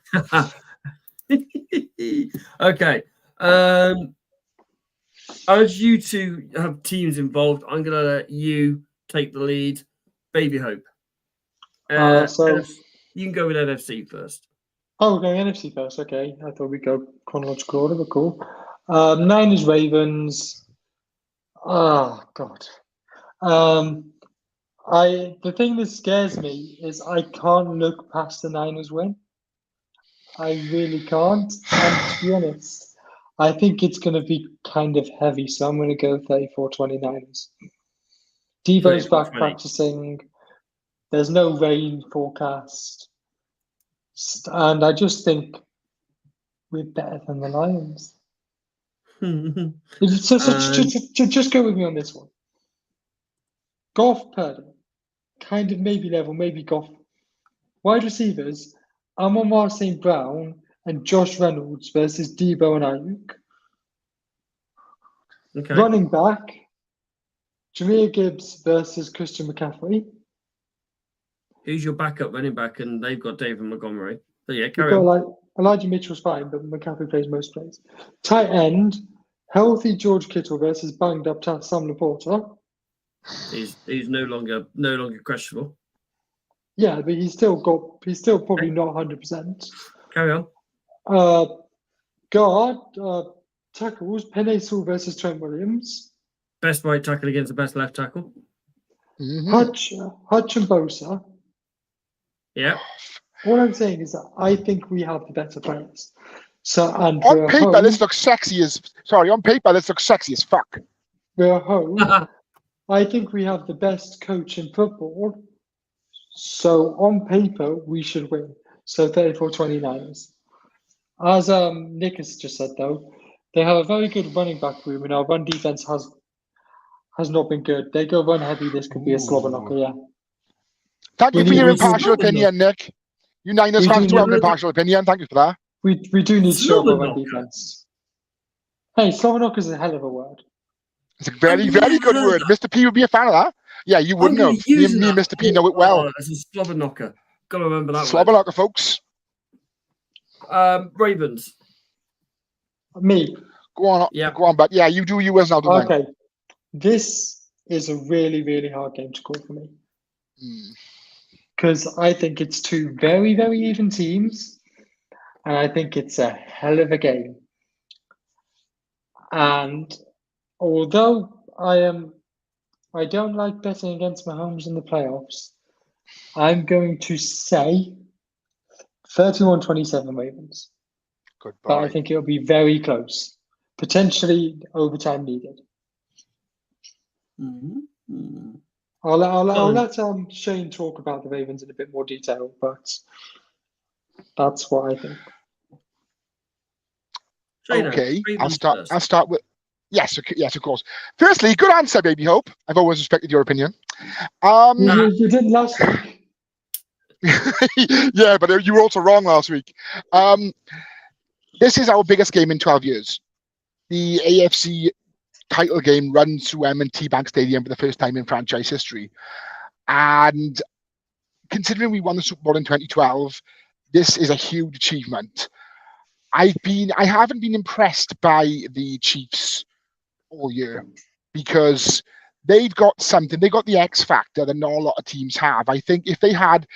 Okay. As you two have teams involved, I'm gonna let you take the lead. Baby Hope. So you can go with NFC first. we're going NFC first. Okay, I thought we'd go chronological order, but cool. Niners, Ravens. Oh God. The thing that scares me is I can't look past the Niners win. I really can't. And to be honest, I think it's going to be kind of heavy, so I'm going to go 34-20 Niners. Debo's back 34-20. practicing. There's no rain forecast. And I just think we're better than the Lions. Just go with me on this one. Goff, Purdy. Kind of maybe level, maybe Goff. Wide receivers, Amon-Ra St. Brown and Josh Reynolds versus Debo and Ayuk. Okay. Running back, Jahmyr Gibbs versus Christian McCaffrey. Who's your backup running back? And they've got David Montgomery. So yeah, We've carry got on. Elijah Mitchell's fine, but McCaffrey plays most plays. Tight end, healthy George Kittle versus banged up Sam Laporta. He's no longer questionable. Yeah, but he's still probably not 100%. Carry on. Guard, tackles, Penei Sewell versus Trent Williams. Best right tackle against the best left tackle. Mm-hmm. Hutch and Bosa. Yeah. All I'm saying is that I think we have the better players. So, and on paper, this looks sexy as fuck. We're home. I think we have the best coach in football. So on paper, we should win. So 34-29ers. As Nick has just said, though, they have a very good running back room, and our run defense has not been good. They go run heavy. This could be a slobber knocker, yeah. Thank you for your impartial opinion, Nick. You Niners fans do have an impartial opinion. Thank you for that. We do need to show up our run defense. Hey, slobber knocker is a hell of a word. It's a very, very good word. Mr. P would be a fan of that. Yeah, you wouldn't know. Me and Mr. P know it well. It's a slobber knocker. Got to remember that. Slobber knocker, folks. Ravens. Me. Go on. Yeah. Go on, but yeah, you do yours now. Okay. This is a really, really hard game to call for me. Because I think it's two very, very even teams. And I think it's a hell of a game. And although I don't like betting against Mahomes in the playoffs, I'm going to say 31-27 Ravens. Goodbye. But I think it'll be very close. Potentially overtime needed. Mm-hmm. I'll let Shane talk about the Ravens in a bit more detail, but that's what I think. Shane, okay, Ravens I'll start with yes, of course. Firstly, good answer, Baby Hope. I've always respected your opinion. You didn't last week. Yeah, but you were also wrong last week. This is our biggest game in 12 years. The AFC title game runs through M&T Bank Stadium for the first time in franchise history. And considering we won the Super Bowl in 2012, this is a huge achievement. I haven't been impressed by the Chiefs all year because they've got something. They got the X factor that not a lot of teams have. I think if they had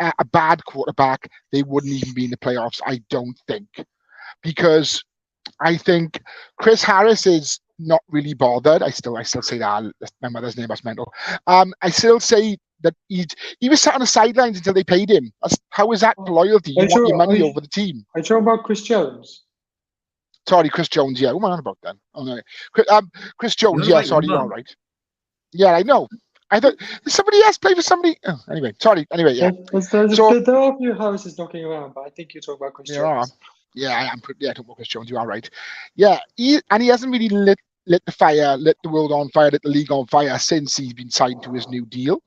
a bad quarterback, they wouldn't even be in the playoffs. I don't think, because I think Chris Harris is not really bothered. I still say that. My mother's name was mental. I still say that he was sat on the sidelines until they paid him. How is that loyalty? You want your money over the team. Are you talking about Chris Jones? Sorry, Chris Jones. Yeah, what am I on about then? Oh no, Chris Jones. Yeah, sorry, you're all right. Yeah, I know. I thought somebody else play for somebody. Oh, anyway, sorry. Anyway, yeah. There are a few Harrises knocking around, but I think you're talking about Chris Jones. Yeah, I am. Yeah, talking about Chris Jones. You are right. Yeah, he hasn't really lit the fire, lit the world on fire, lit the league on fire since he's been signed to his new deal.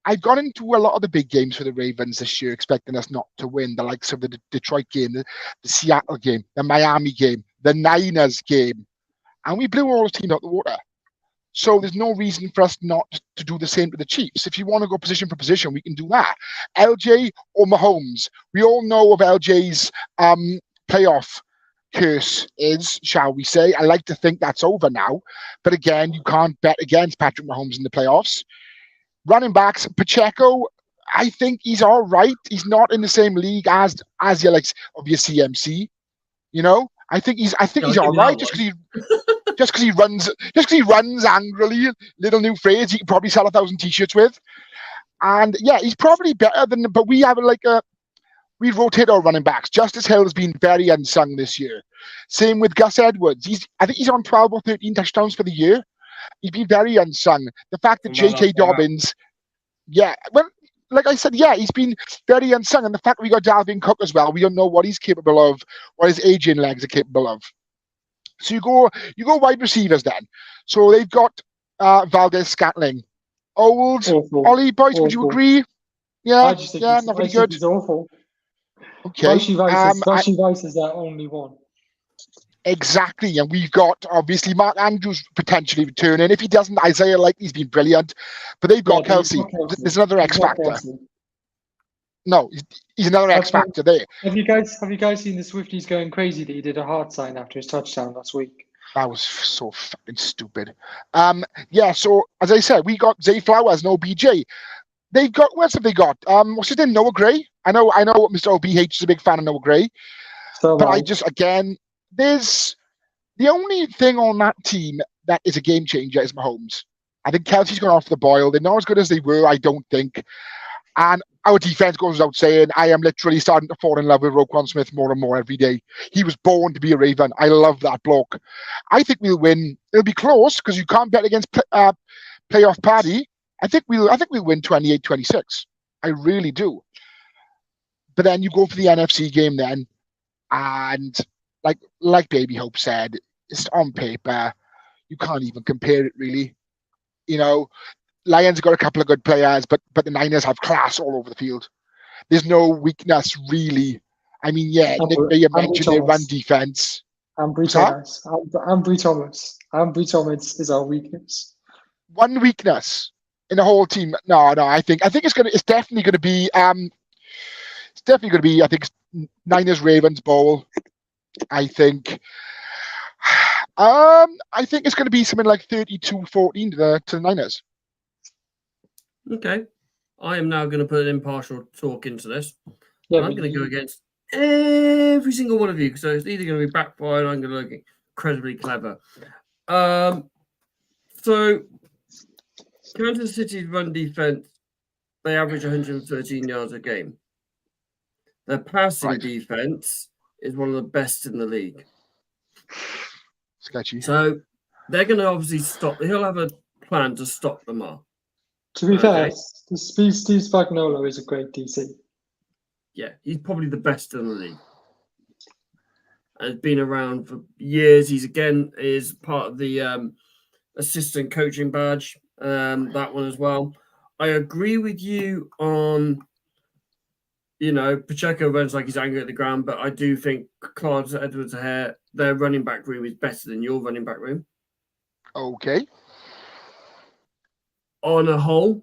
I've gone into a lot of the big games for the Ravens this year, expecting us not to win. The likes of the Detroit game, the Seattle game, the Miami game, the Niners game, and we blew all those teams out the water. So there's no reason for us not to do the same to the Chiefs. If you want to go position for position, we can do that. LJ or Mahomes, we all know of LJ's playoff curse is, shall we say. I like to think that's over now. But again, you can't bet against Patrick Mahomes in the playoffs. Running backs, Pacheco, I think he's all right. He's not in the same league as your likes of your CMC. You know, I think he's all right just because he runs angrily. Little new phrase he can probably sell 1,000 t-shirts with. And yeah, he's probably better than. But we have we rotate our running backs. Justice Hill has been very unsung this year. Same with Gus Edwards. I think he's on 12 or 13 touchdowns for the year. He's been very unsung. The fact that J.K. Dobbins, like I said, he's been very unsung. And the fact that we got Dalvin Cook as well, we don't know what he's capable of, what his aging legs are capable of. So you go wide receivers then. So they've got Valdez Scantling. Old Awful. Ollie, boys, would you agree? Yeah, not very good. He's awful. Okay. Rashi Rice is their only one. Exactly, and we've got obviously Mark Andrews potentially returning. If he doesn't, Isaiah Likely's been brilliant, but they've got Kelsey. There's another X factor. No, he's another X factor there. Have you guys seen the Swifties going crazy that he did a heart sign after his touchdown last week? That was so fucking stupid. So as I said, we got Zay Flowers and OBJ. They've got what have they got? What's his name? Noah Gray. I know Mr. OBH is a big fan of Noah Gray. But I just there's the only thing on that team that is a game changer is Mahomes. I think Kelsey's gone off the boil. They're not as good as they were, I don't think. And our defense goes without saying. I am literally starting to fall in love with Roquan Smith more and more every day. He was born to be a Raven. I love that bloke. I think we'll win. It'll be close because you can't bet against playoff Paddy. I think we'll win 28-26. I really do. But then you go for the NFC game then, and like Baby Hope said, it's on paper. You can't even compare it really. You know, Lions have got a couple of good players, but the Niners have class all over the field. There's no weakness really. I mean, Nick, you mentioned their run defense. Ambry Thomas. Ambry Thomas is our weakness. One weakness in the whole team. No. I think it's definitely going to be. I think Niners Ravens Bowl. I think it's going to be something like 32-14 to the Niners. Okay. I am now going to put an impartial talk into this. Yeah, I'm going to go against every single one of you. So it's either going to be backfired or I'm going to look incredibly clever. So Kansas City's run defense, they average 113 yards a game. Their passing defense is one of the best in the league. Sketchy. So they're going to obviously stop. He'll have a plan to stop Lamar. To be fair, Steve Spagnuolo is a great DC. Yeah, he's probably the best in the league. Has been around for years. He's again is part of the assistant coaching badge. That one as well. I agree with you on. Pacheco runs like he's angry at the ground, but I do think Clark Edwards-Helaire, their running back room is better than your running back room. Okay. On a whole,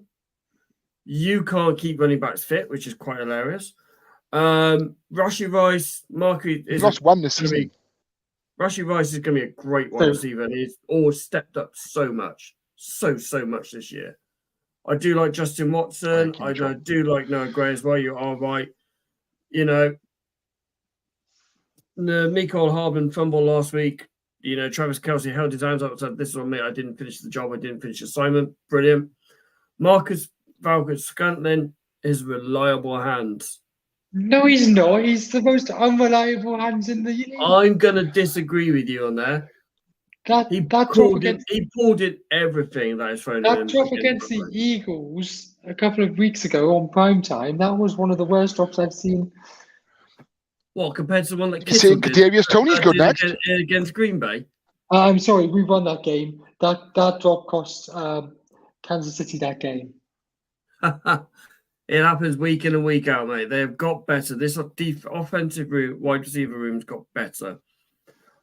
you can't keep running backs fit, which is quite hilarious. Rashee Rice, he's lost one this season. Rashee Rice is going to be a great wide receiver, and he's always stepped up so much this year. I do like Justin Watson. I do like Noah Gray as well. You are right. The Mecole Hardman fumble last week. Travis Kelce held his hands up and said, "This is on me. I didn't finish the job. I didn't finish the assignment." Brilliant. Marcus Valdes-Scantling is reliable hands. No, he's not. He's the most unreliable hands in the league. I'm going to disagree with you on that. He pulled in everything that is thrown at him. That drop against the Eagles a couple of weeks ago on prime time, that was one of the worst drops I've seen. What, compared to the one that Kittle did Kadarius Toney's good next against Green Bay? I'm sorry, we won that game. That drop cost Kansas City that game. It happens week in and week out, mate. They've got better. This offensive room, wide receiver room's got better.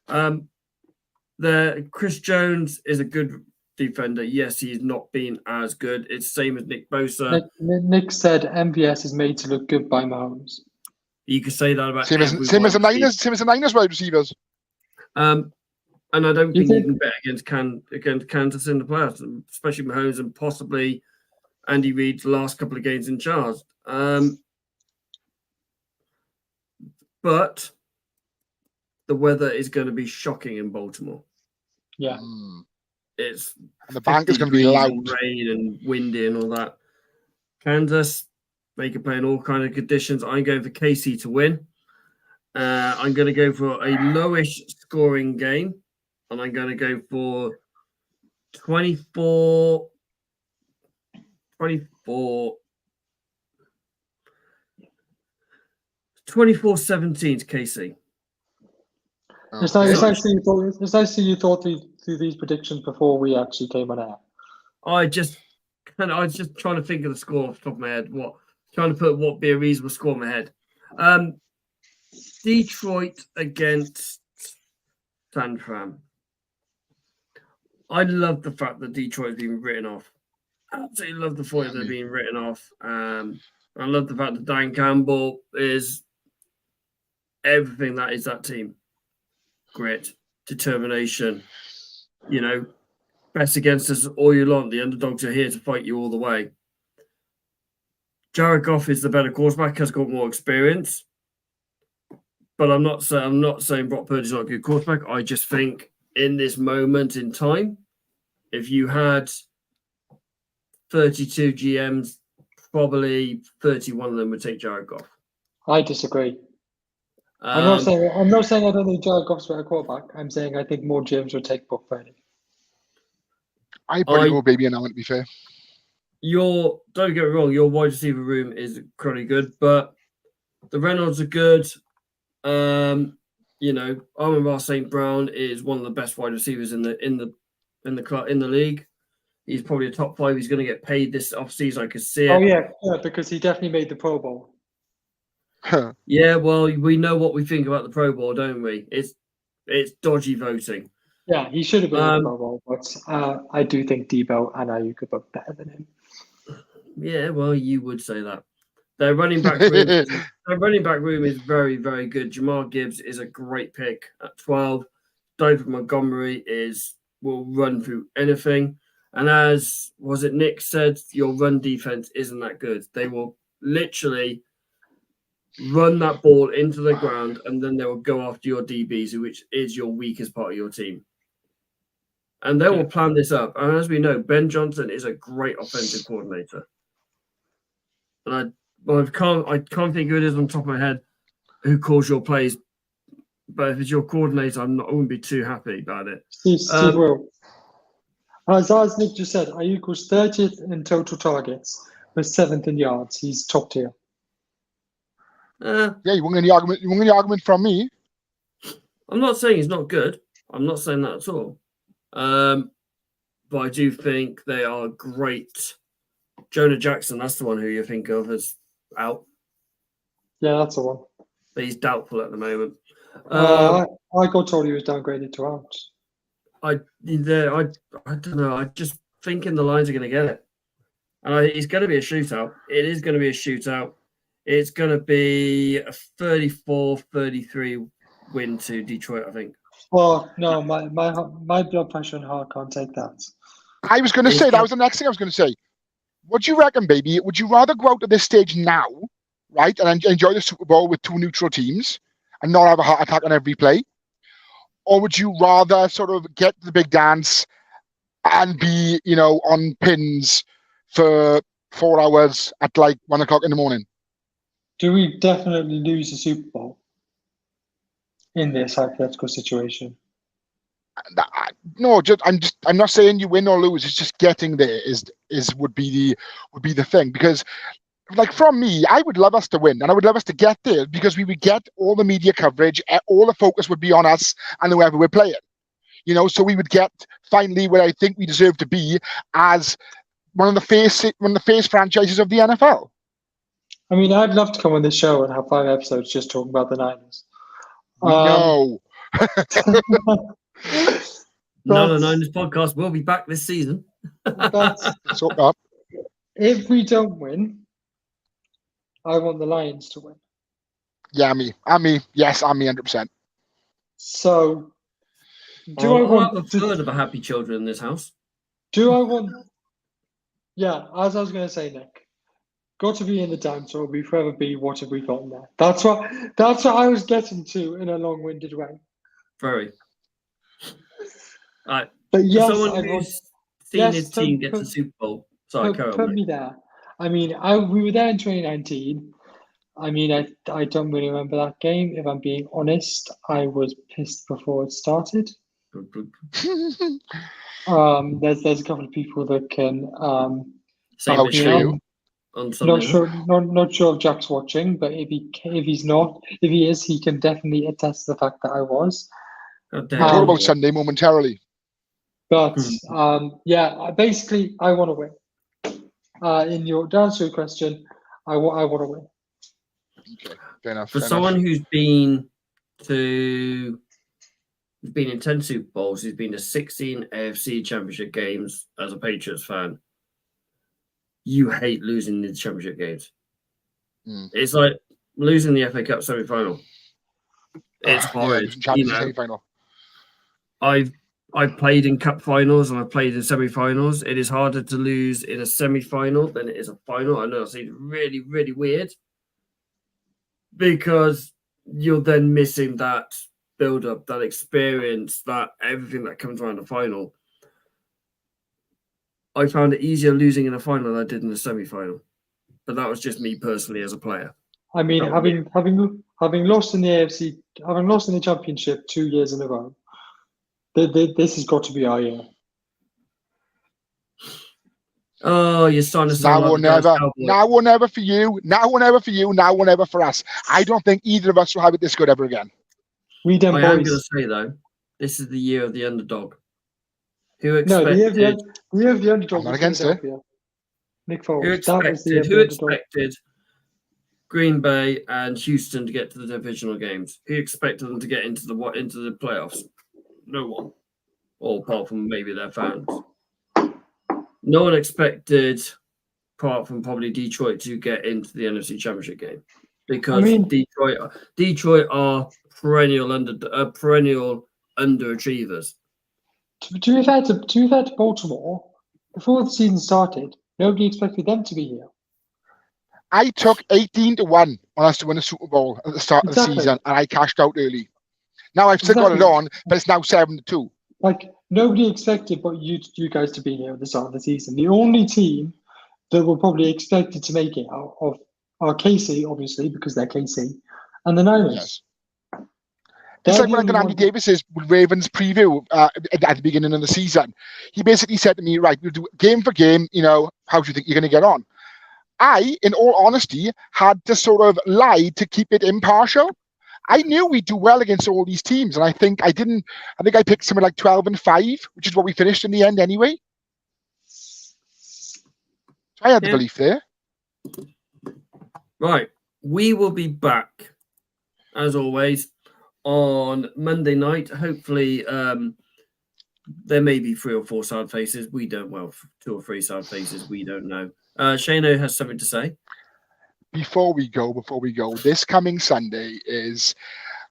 The Chris Jones is a good defender. Yes, he's not been as good. It's the same as Nick Bosa. Nick said MVS is made to look good by Mahomes. You could say that about same as the Niners wide receivers. And I don't think you can bet against Kansas in the playoffs, especially Mahomes and possibly Andy Reid's last couple of games in charge. But the weather is going to be shocking in Baltimore. Yeah. It's and the bank is going to be loud. And rain and windy and all that. Kansas, they can play in all kind of conditions. I'm going for KC to win. I'm going to go for a lowish scoring game. And I'm going to go for 24-17 to KC. It's nice you thought through these predictions before we actually came on air. I was just trying to think of the score off the top of my head. Trying to put what be a reasonable score in my head. Detroit against San Fran. I love the fact that Detroit's been written off. Absolutely love the fact they're being written off. I love the fact that Dan Campbell is everything that is that team. Grit, determination, best against us all you want. The underdogs are here to fight you all the way. Jared Goff is the better quarterback, has got more experience. But I'm not saying Brock Purdy's not a good quarterback. I just think in this moment in time, if you had 32 GMs, probably 31 of them would take Jared Goff. I disagree. I'm not saying I don't think Jared Goff's a better quarterback. I'm saying I think more GMs would take Brock Purdy. I probably go baby and I want to be fair. Don't get me wrong, your wide receiver room is pretty good, but the Reynolds are good. Amon-Ra St. Brown is one of the best wide receivers in the league. He's probably a top 5. He's going to get paid this offseason. I could see it. Oh yeah, because he definitely made the Pro Bowl. Yeah, well, we know what we think about the Pro Bowl, don't we? It's dodgy voting. Yeah, he should have been in the Pro Bowl, but I do think Debo and Ayuk are both better than him. Yeah, well, you would say that. Their running back room is very, very good. Jamar Gibbs is a great pick at 12. David Montgomery will run through anything. And as Nick said, your run defense isn't that good. They will literally run that ball into the ground, and then they will go after your DBs, which is your weakest part of your team. And they will plan this up. And as we know, Ben Johnson is a great offensive coordinator. And I can't think who it is on top of my head who calls your plays. But if it's your coordinator, I wouldn't be too happy about it. Steve will. As Nick just said, Ayuk was 30th in total targets, but 7th in yards. He's top tier. You won't get any argument. You won't get any argument from me. I'm not saying he's not good. I'm not saying that at all. But I do think they are great. Jonah Jackson, that's the one who you think of as out. Yeah, that's the one. But he's doubtful at the moment. I got told he was downgraded to out. I don't know. I just thinking the Lions are going to get it. And it's going to be a shootout. It is going to be a shootout. It's going to be a 34-33 win to Detroit, I think. Well, no, my blood pressure and heart can't take that. I was going to say, that was the next thing I was going to say. What do you reckon, baby? Would you rather go out to this stage now, right, and enjoy the Super Bowl with 2 neutral teams and not have a heart attack on every play? Or would you rather sort of get the big dance and be, on pins for 4 hours at like 1 o'clock in the morning? Do we definitely lose the Super Bowl in this hypothetical situation? No, I'm not saying you win or lose. It's just getting there would be the thing. Because, like, from me, I would love us to win, and I would love us to get there because we would get all the media coverage, all the focus would be on us and whoever we're playing. So we would get finally where I think we deserve to be as one of the face franchises of the NFL. I mean, I'd love to come on this show and have 5 episodes just talking about the Niners. We know. None of the Niners podcast will be back this season. So up. If we don't win, I want the Lions to win. Yeah, me. Yes, I'm me 100%. So, I want a third of a happy children in this house. Do I want? Yeah, as I was going to say, Nick, got to be in the dance, or we forever be. What have we got in there? That's what I was getting to in a long-winded way. Very. Right. But yes, someone who's seen his team get to the Super Bowl. Sorry, put me there. I mean, we were there in 2019. I mean, I don't really remember that game. If I'm being honest, I was pissed before it started. There's a couple of people that can say you. Not sure if Jack's watching, but if he's not, if he is, he can definitely attest to the fact that I was. We'll talk about Sunday momentarily. But yeah, basically, I want to win. To answer your question, I want to win. Okay, fair enough. For someone who's been in 10 Super Bowls, who's been to 16 AFC Championship games as a Patriots fan, you hate losing the championship games. It's like losing the FA Cup semi-final. It's horrid. Semi-final. I've played in cup finals and I've played in semi-finals. It is harder to lose in a semi-final than it is a final. I know it seems really, really weird because you're then missing that build-up, that experience, that everything that comes around the final. I found it easier losing in a final than I did in a semi-final, but that was just me personally as a player. I mean, having lost in the AFC, having lost in the championship 2 years in a row, this has got to be our year. Oh, you're starting to sound now or never. Now or never for you. Now or never for you. Now or never for us. I don't think either of us will have it this good ever again. I am going to say though, this is the year of the underdog. Who expected? No, the year of the underdog. I'm not against it. Nick Foles. Who expected Green Bay and Houston to get to the divisional games? Who expected them to get into the playoffs? No one. Or apart from maybe their fans. No one expected, apart from probably Detroit, to get into the NFC Championship game. Because Detroit are perennial underachievers. To be fair to Baltimore, before the season started, nobody expected them to be here. I took 18-1 on us to win a Super Bowl at the start of the season, and I cashed out early. Now I've still got it on, but it's now 7-2. Like nobody expected, but you guys to be here at the start of the season. The only team that were probably expected to make it out of are KC, obviously, because they're KC, and the Niners. Yes. It's like when I got Andy Davis's Ravens preview at the beginning of the season. He basically said to me, right, we'll do game for game, how do you think you're going to get on? I, in all honesty, had to sort of lie to keep it impartial. I knew we'd do well against all these teams, and I think I picked something like 12-5, which is what we finished in the end anyway. So I had the belief there. Right. We will be back, as always, on Monday night. Hopefully, there may be 3 or 4 sad faces. We don't. Well, 2 or 3 sad faces. We don't know. Shano has something to say. Before we go, this coming Sunday is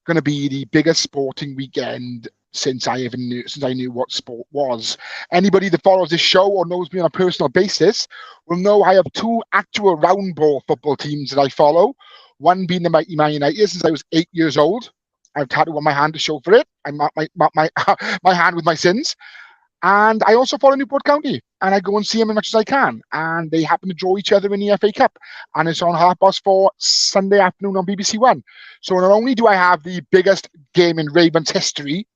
going to be the biggest sporting weekend since I knew what sport was. Anybody that follows this show or knows me on a personal basis will know I have 2 actual round ball football teams that I follow. One being the Mighty Man United since I was 8 years old. I've tattooed on my hand to show for it. I mark my hand with my sins. And I also follow Newport County, and I go and see them as much as I can. And they happen to draw each other in the FA Cup, and it's on 4:30 Sunday afternoon on BBC One. So not only do I have the biggest game in Ravens history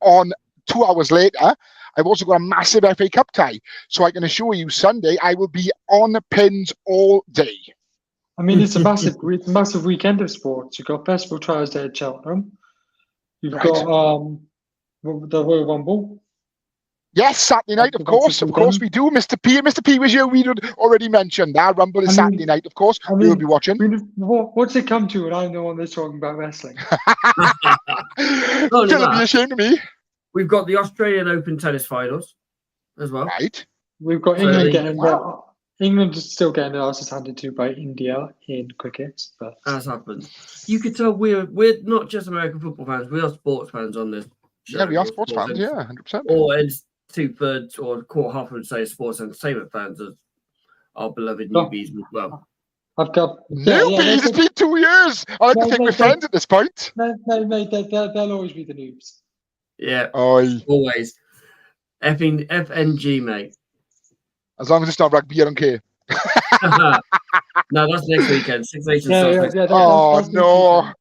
on 2 hours later, I've also got a massive FA Cup tie. So I can assure you, Sunday I will be on the pins all day. I mean, it's a massive weekend of sports. You've got Festival Trials Day at Cheltenham. You've got the Royal Rumble. Yes, Saturday night, of course we do. Mr. P was here. We had already mentioned that Rumble is Saturday night, of course. We will be watching. What's it come to when I'm the one that's talking about wrestling? Don't be ashamed of me. We've got the Australian Open tennis finals as well. Right. We've got England getting England is still getting their asses handed to by India in cricket, but as happens. You could tell we're not just American football fans. We are sports fans on this show. Yeah, we are sports fans. Yeah, 100%. Or it's 2/3 or quarter half would say sports entertainment fans as our beloved newbies as well. I've got newbies. It's been 2 years. I like to think we're friends at this point. No, mate, they'll always be the noobs. Yeah, always. FNG, mate. As long as it's not rugby, I don't care. No, that's next weekend. 6 Nations. Oh no!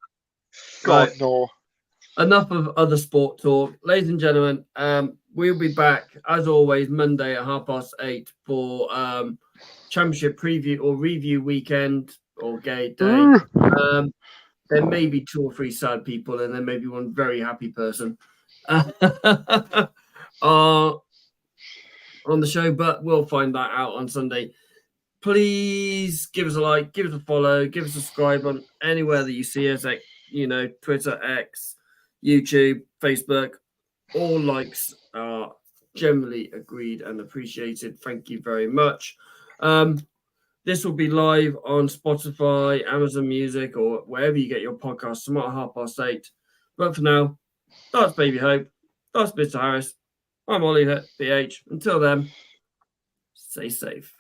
God right. no! Enough of other sport talk, ladies and gentlemen. We'll be back as always Monday at 8:30 for championship preview or review weekend or gate day. There may be 2 or 3 sad people, and there may be one very happy person on the show, but we'll find that out on Sunday. Please give us a like, give us a follow, give us a subscribe on anywhere that you see us, like, Twitter, X, YouTube, Facebook. All likes are generally agreed and appreciated. Thank you very much. This will be live on Spotify, Amazon Music, or wherever you get your podcasts tomorrow at 8:30. But for now, that's Baby Hope. That's Mr. Harris. I'm Ollie BH. Until then, stay safe.